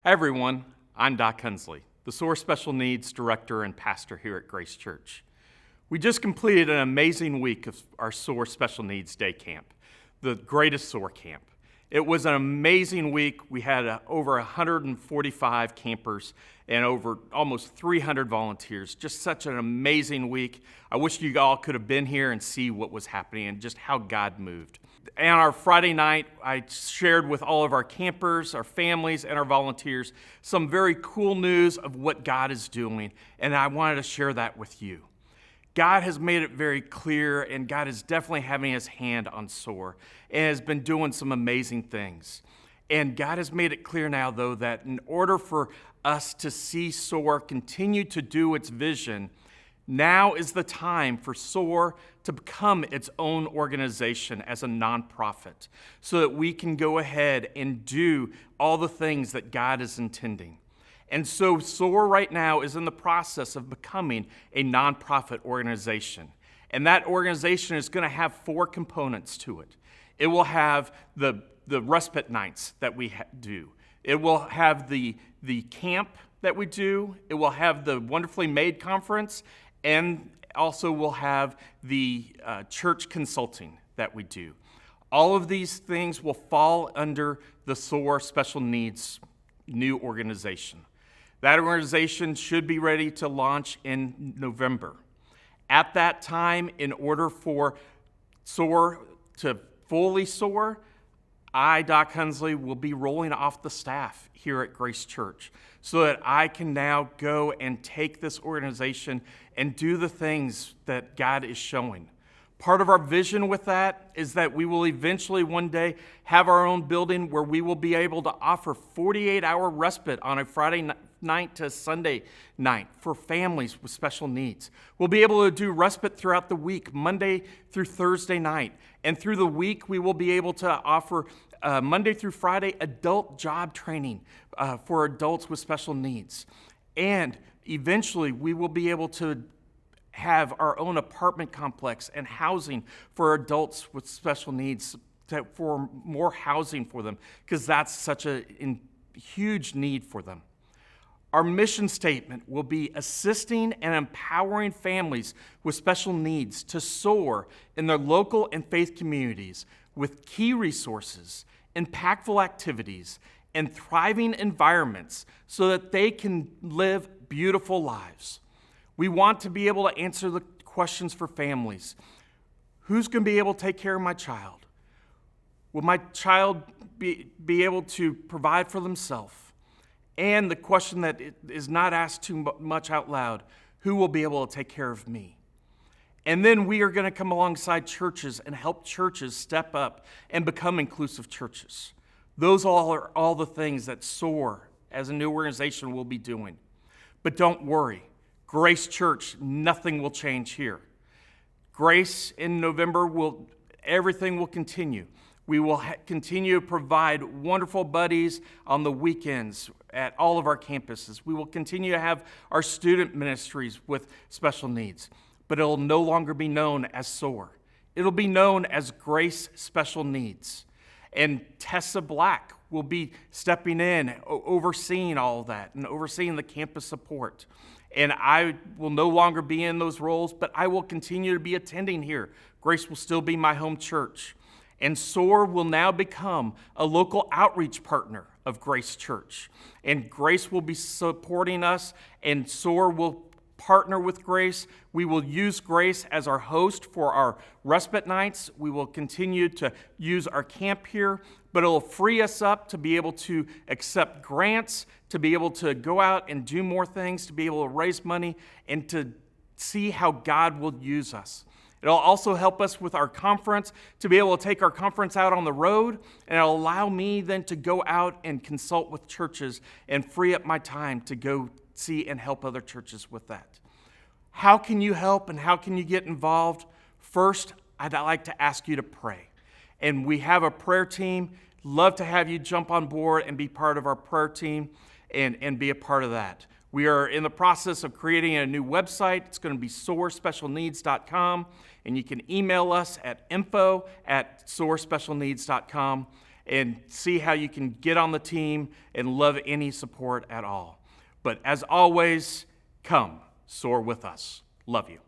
Hi everyone, I'm Doc Hunsley, the SOAR Special Needs Director and Pastor here at Grace Church. We just completed an amazing week of our SOAR Special Needs Day Camp, the greatest SOAR camp. It was an amazing week. We had over 145 campers and over almost 300 volunteers. Just such an amazing week. I wish you all could have been here and see what was happening and just how God moved. And on our Friday night, I shared with all of our campers, our families, and our volunteers some very cool news of what God is doing, and I wanted to share that with you. God has made it very clear, and God is definitely having his hand on SOAR and has been doing some amazing things. And God has made it clear now, though, that in order for us to see SOAR continue to do its vision, now is the time for SOAR to become its own organization as a nonprofit so that we can go ahead and do all the things that God is intending. And so SOAR right now is in the process of becoming a nonprofit organization. And that organization is going to have 4 components to it. It will have the respite nights that we do. It will have the camp that we do. It will have the Wonderfully Made conference. And also we'll have the church consulting that we do. All of these things will fall under the SOAR Special Needs new organization. That organization should be ready to launch in November. At that time, in order for SOAR to fully soar, I, Doc Hunsley, will be rolling off the staff here at Grace Church so that I can now go and take this organization and do the things that God is showing. Part of our vision with that is that we will eventually one day have our own building where we will be able to offer 48-hour respite on a Friday night to Sunday night for families with special needs. We'll be able to do respite throughout the week, Monday through Thursday night. And through the week, we will be able to offer Monday through Friday adult job training for adults with special needs. And eventually, we will be able to have our own apartment complex and housing for adults with special needs, for more housing for them, because that's such a huge need for them. Our mission statement will be assisting and empowering families with special needs to soar in their local and faith communities with key resources, impactful activities, and thriving environments so that they can live beautiful lives. We want to be able to answer the questions for families. Who's going to be able to take care of my child? Will my child be able to provide for themselves? And the question that is not asked too much out loud, who will be able to take care of me? And then we are going to come alongside churches and help churches step up and become inclusive churches. Those are all the things that SOAR as a new organization will be doing. But don't worry, Grace Church, nothing will change here. Grace in November, everything will continue. We will continue to provide wonderful buddies on the weekends at all of our campuses. We will continue to have our student ministries with special needs, but it'll no longer be known as SOAR. It'll be known as Grace Special Needs. And Tessa Black will be stepping in, overseeing all of that, and overseeing the campus support. And I will no longer be in those roles, but I will continue to be attending here. Grace will still be my home church. And SOAR will now become a local outreach partner of Grace Church. And Grace will be supporting us, and SOAR will partner with Grace. We will use Grace as our host for our respite nights. We will continue to use our camp here, but it will free us up to be able to accept grants, to be able to go out and do more things, to be able to raise money, and to see how God will use us. It'll also help us with our conference, to be able to take our conference out on the road, and it'll allow me then to go out and consult with churches and free up my time to go see and help other churches with that. How can you help and how can you get involved? First, I'd like to ask you to pray. And we have a prayer team. Love to have you jump on board and be part of our prayer team and be a part of that. We are in the process of creating a new website. It's going to be soarspecialneeds.com, and you can email us at info@soarspecialneeds.com. and see how you can get on the team and love any support at all. But as always, come, soar with us. Love you.